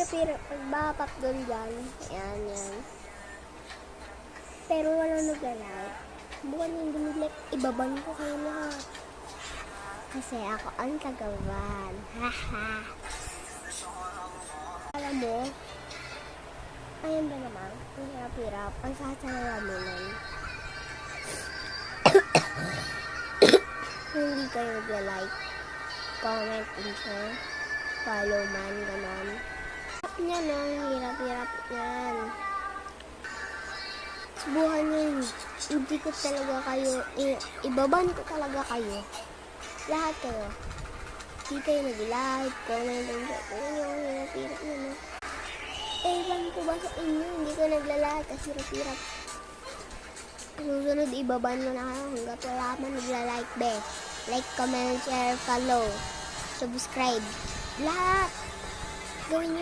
hirap-hirap magbabak doon dyan. Ayan, yan. Pero wala nag-like. Bukan yung dumilike, ibaban ko kayo lahat. Kasi ako ang kagawan. Haha. Alam mo, ayan ba naman? Ang hirap-hirap. Ang sasalamin. Hindi kayo nag-like, comment, and share, follow man, ganon. Yan o, hirap-hirap yan. Subuhan yun. Hindi ko talaga kayo, ibaban ko talaga kayo. Lahat kayo. Hindi kayo nag-like, comment, and share. Ayun, hirap-hirap yun o. Ewan ko ba sa inyo, hindi ko nagla-like kasi hirap-hirap. Susunod, ibaban mo na kayo hanggat wala man nagla-like, be. Like, comment, share, follow, subscribe. Lahat. Gawin niyo.